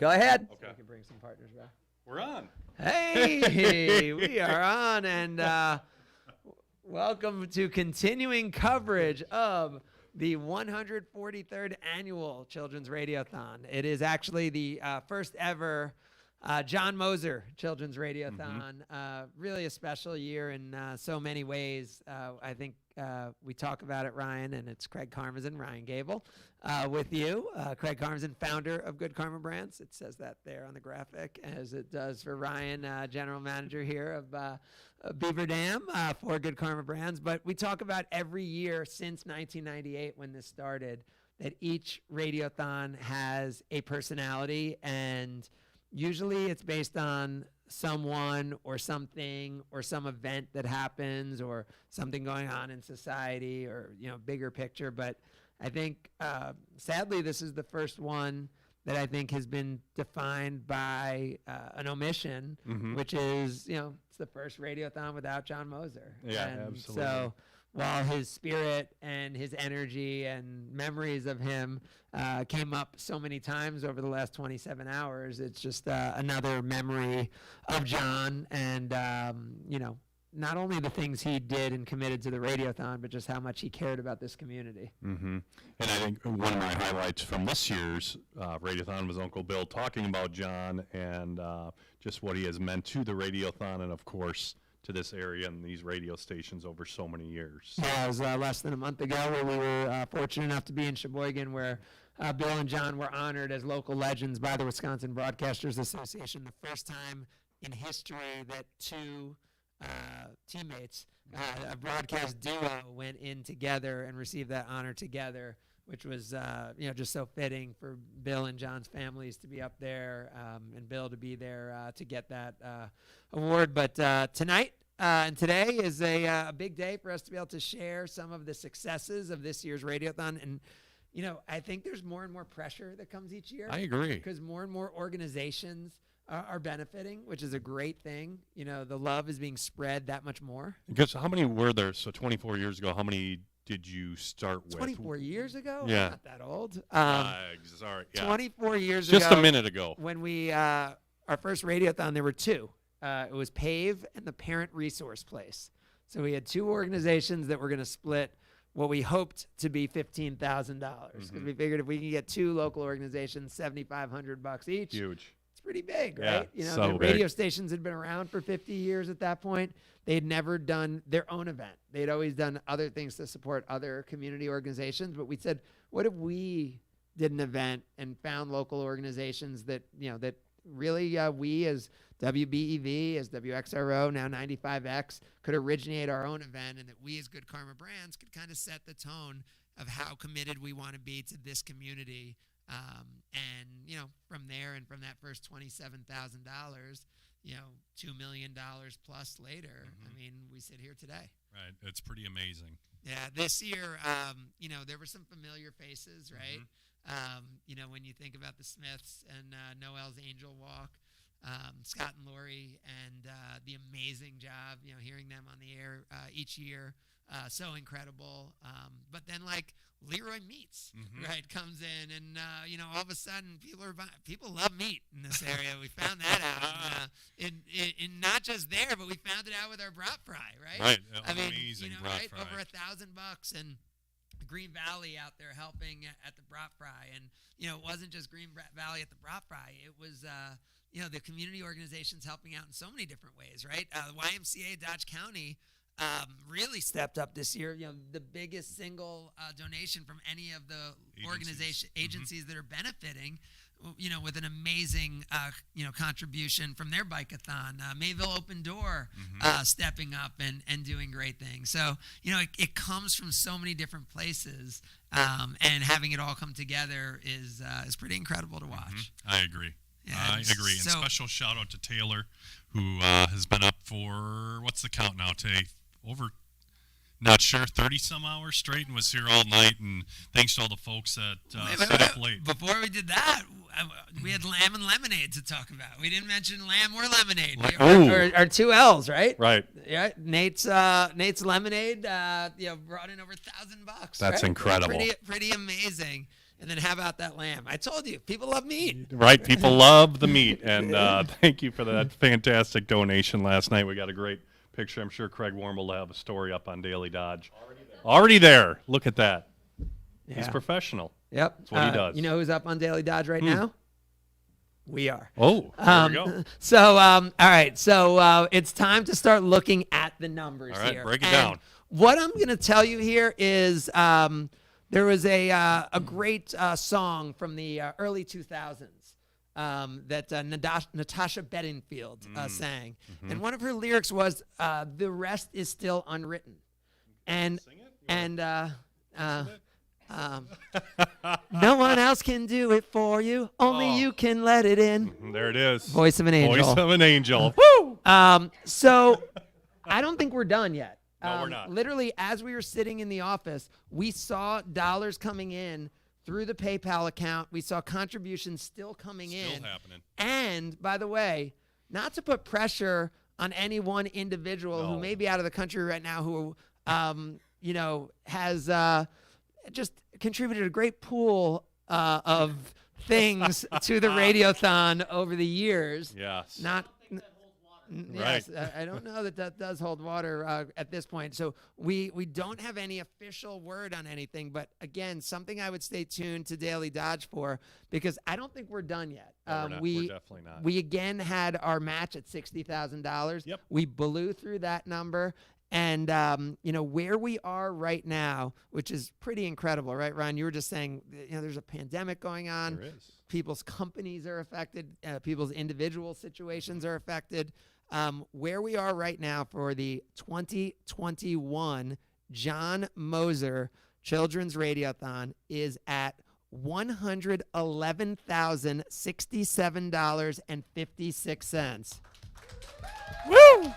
Go ahead. Okay. So we can bring some partners back. We're on. Hey, we are on, and welcome to continuing coverage of the 143rd Annual Children's Radiothon. It is actually the first ever John Moser Children's Radiothon. Really a special year in so many ways. I think we talk about it, Ryan, and it's Craig Karmazin, Ryan Gable, with you. Craig Karmazin, founder of Good Karma Brands. It says that there on the graphic, as it does for Ryan, general manager here of Beaver Dam for Good Karma Brands. But we talk about every year since 1998 when this started that each Radiothon has a personality, and usually it's based on someone or something or some event that happens or something going on in society or, bigger picture. But I think, sadly, this is the first one that I think has been defined by an omission, which is, it's the first Radiothon without John Moser. Yeah, and absolutely. So while his spirit and his energy and memories of him came up so many times over the last 27 hours, it's just another memory of John and, not only the things he did and committed to the Radiothon, but just how much he cared about this community. And I think one of my highlights from this year's Radiothon was Uncle Bill talking about John and just what he has meant to the Radiothon and, of course, to this area and these radio stations over so many years. Yeah, it was less than a month ago where we were fortunate enough to be in Sheboygan, where Bill and John were honored as local legends by the Wisconsin Broadcasters Association. The first time in history that two teammates, a broadcast duo, went in together and received that honor together, which was just so fitting for Bill and John's families to be up there, and Bill to be there to get that award. But tonight and today is a big day for us to be able to share some of the successes of this year's Radiothon. And I think there's more and more pressure that comes each year. I agree. Because more and more organizations are benefiting, which is a great thing. The love is being spread that much more. Because how many were there? So 24 years ago, how many did you start with? 24 years ago? Yeah. I'm not that old. Sorry. Yeah. 24 years ago. Just a minute ago. When we, our first Radiothon, there were two. It was PAVE and the Parent Resource Place. So we had two organizations that were going to split what we hoped to be $15,000. Because we figured if we can get two local organizations, $7,500 each. Huge. Pretty big, Yeah, right? so the big. radio stations had been around for 50 years at that point. They had never done their own event. They'd always done other things to support other community organizations. But we said, what if we did an event and found local organizations that, that really we as WBEV, as WXRO, now 95X, could originate our own event, and that we as Good Karma Brands could kind of set the tone of how committed we want to be to this community. And, from there and from that first $27,000, $2 million plus later, I mean, we sit here today. Right. It's pretty amazing. Yeah. This year, there were some familiar faces, right? When you think about the Smiths and Noel's Angel Walk, Scott and Lori, and the amazing job, hearing them on the air each year. So incredible. But then Leroy Meats, right, comes in, and all of a sudden people love meat in this area. We found that out, in not just there, but we found it out with our brat fry, right? Right, Amazing brat right? fry. Over $1,000, and Green Valley out there helping at the brat fry, and it wasn't just Green Valley at the brat fry. It was the community organizations helping out in so many different ways, right? The YMCA Dodge County really stepped up this year. The biggest single donation from any of the agencies that are benefiting, with an amazing, contribution from their bike-a-thon. Mayville Open Door stepping up and doing great things. So, it comes from so many different places, and having it all come together is pretty incredible to watch. I agree. Yeah, I agree. And special shout out to Taylor, who has been up for, what's the count now, Tay? Over, not sure, 30 some hours straight, and was here all night. And thanks to all the folks that stayed up late. Before we did that, we had lamb and lemonade to talk about. We didn't mention lamb or lemonade. Our two L's, right? Right. Yeah. Nate's lemonade, brought in over $1,000. That's incredible. Pretty amazing. And then how about that lamb? I told you, people love meat. Right, people love the meat, and thank you for that fantastic donation last night. We got a great picture. I'm sure Craig Warren will have a story up on Daily Dodge. Already there. Look at that. Yeah. He's professional. Yep. That's what he does. You know who's up on Daily Dodge right now? We are. Oh, there we go. So, all right. So it's time to start looking at the numbers All right, here. break it And down. What I'm going to tell you here is there was a great song from the early 2000s that Natasha Bedingfield sang. Mm-hmm. And one of her lyrics was, "The rest is still unwritten." And Sing it? and no one else can do it for you. Only you can let it in. There it is. Voice of an angel. Voice of an angel. Woo! So I don't think we're done yet. No, we're not. Literally, as we were sitting in the office, we saw dollars coming in through the PayPal account. We saw contributions still coming in. Still happening. And by the way, not to put pressure on any one individual who No. may be out of the country right now who, has just contributed a great pool of things to the Radiothon over the years. Yes. Not. Yes, Right. I don't know that does hold water at this point. So we don't have any official word on anything. But again, something I would stay tuned to Daily Dodge for, because I don't think we're done yet. No, we're definitely not. We again had our match at $60,000. Yep. We blew through that number. And, where we are right now, which is pretty incredible, right, Ron? You were just saying, there's a pandemic going on. There is. People's companies are affected. People's individual situations are affected. Where we are right now for the 2021 John Moser Children's Radiothon is at $111,067.56. Woo!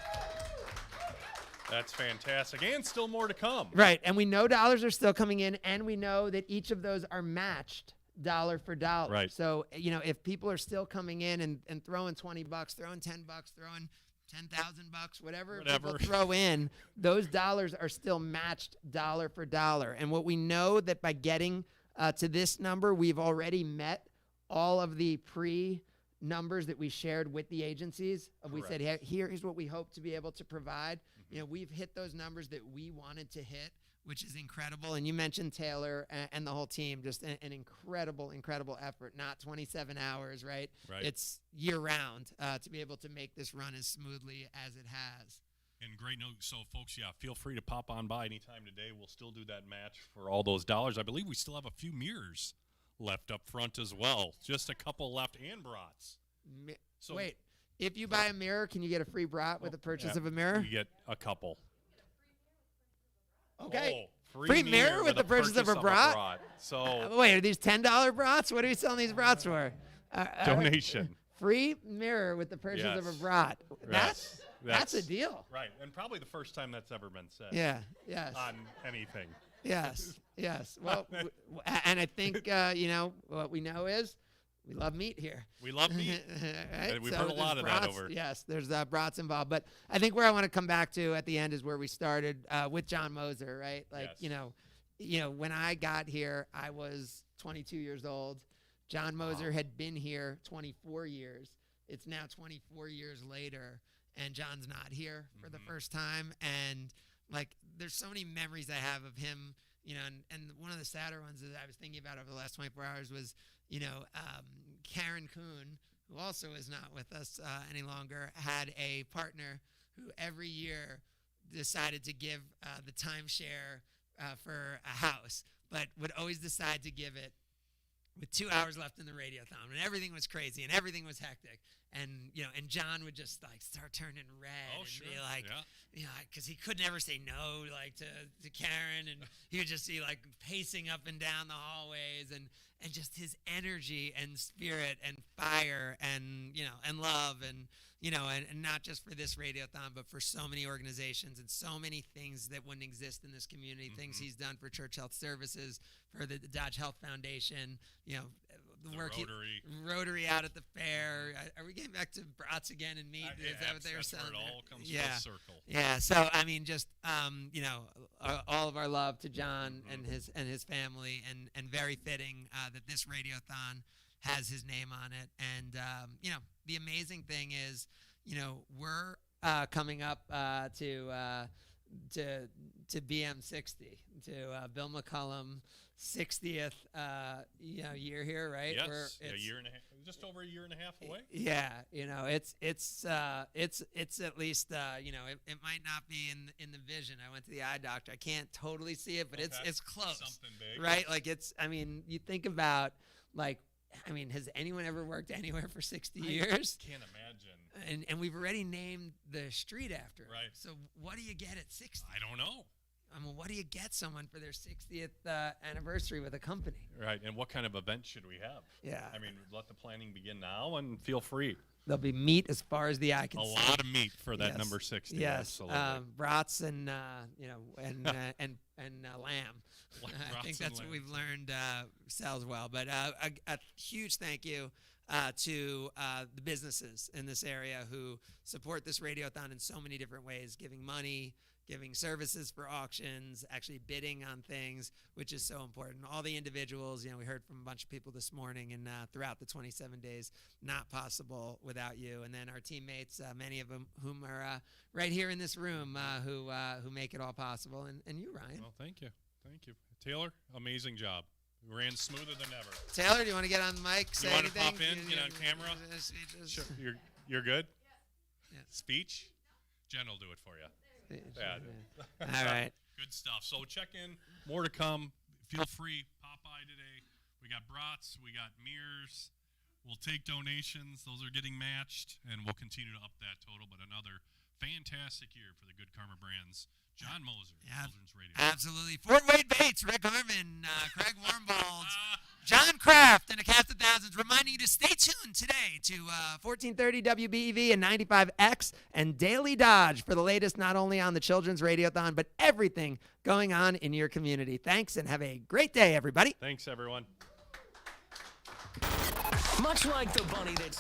That's fantastic. And still more to come. Right, and we know dollars are still coming in, and we know that each of those are matched dollar for dollar. Right. So, if people are still coming in and throwing $20, throwing $10, throwing $10,000, whatever people throw in, those dollars are still matched dollar for dollar. And what we know that by getting to this number, we've already met all of the numbers that we shared with the agencies. We said, hey, here's what we hope to be able to provide. We've hit those numbers that we wanted to hit, which is incredible. And you mentioned Taylor and the whole team, just an incredible, incredible effort, not 27 hours, right? It's year-round to be able to make this run as smoothly as it has. And great note. So, folks, feel free to pop on by anytime today. We'll still do that match for all those dollars. I believe we still have a few mirrors left up front as well. Just a couple left and brats. So, wait, if you buy a mirror, can you get a free brat with the purchase of a mirror? You get a couple. Okay. Oh, free mirror with the purchase of a brat? So wait, are these $10 brats? What are we selling these brats for? donation. Free mirror with the purchase of a brat. That's a deal. Right, and probably the first time that's ever been said. Yeah, yes. On anything. Yes, yes. Well, and I think, what we know is we love meat here. We love meat. Right? We've heard a lot of that over. Yes, there's brats involved. But I think where I want to come back to at the end is where we started with John Moser, right? Like, yes. When I got here, I was 22 years old. John Moser had been here 24 years. It's now 24 years later, and John's not here for the first time. And, there's so many memories I have of him, and one of the sadder ones that I was thinking about over the last 24 hours was, Karen Kuhn, who also is not with us any longer, had a partner who every year decided to give the timeshare for a house, but would always decide to give it with 2 hours left in the Radiothon when everything was crazy and everything was hectic. And, and John would just start turning red be like, because he could never say no, to Karen. And he would just be pacing up and down the hallways and just his energy and spirit and fire and, and love and not just for this Radiothon, but for so many organizations and so many things that wouldn't exist in this community, things he's done for Church Health Services, for the Dodge Health Foundation, The work Rotary. out at the fair. Are we getting back to brats again and meat? Is that what they were That's selling? where it there? all comes Yeah. full circle. Yeah. So I mean, just all of our love to John and his family, and very fitting that this Radiothon has his name on it. And the amazing thing is, we're coming up to BM60, to Bill McCullum 60th year here, right? Yes, a year and a half, just over a year and a half away. Yeah, it's at least it might not be in the vision. I went to the eye doctor. I can't totally see it, but it's close. Something big, right? Like you think about has anyone ever worked anywhere for 60 years? I can't imagine. And we've already named the street after it. Right. So what do you get at 60? I don't know. What do you get someone for their 60th anniversary with a company? Right, and what kind of event should we have? Yeah. I mean, let the planning begin now, and feel free. There'll be meat as far as the eye can A see. lot of meat for that Yes. number 60. Yes, Absolutely. brats and lamb. I think Brats and that's what lamb. we've learned sells well. But a huge thank you to the businesses in this area who support this Radiothon in so many different ways, giving money, giving services for auctions, actually bidding on things, which is so important. All the individuals, we heard from a bunch of people this morning, and throughout the 27 days, not possible without you. And then our teammates, many of them whom are right here in this room, who make it all possible. And you, Ryan. Well, thank you. Taylor, amazing job. We ran smoother than ever. Taylor, do you want to get on the mic? Say You want to anything? pop in, get on camera? Sure. You're good? Yeah. Speech? Jen will do it for you. Yeah. All right. Good stuff. So check in. More to come. Feel free. Pop by today. We got brats. We got mirrors. We'll take donations. Those are getting matched, and we'll continue to up that total. But another fantastic year for the Good Karma Brands. John Moser, Children's Radio. Absolutely. Fort Wade Bates, Rick Harmon, Craig Warmbold, John Kraft, and a cast of thousands reminding you to stay tuned today to 1430 WBEV and 95X and Daily Dodge for the latest not only on the Children's Radiothon, but everything going on in your community. Thanks, and have a great day, everybody. Thanks, everyone. Much like the bunny that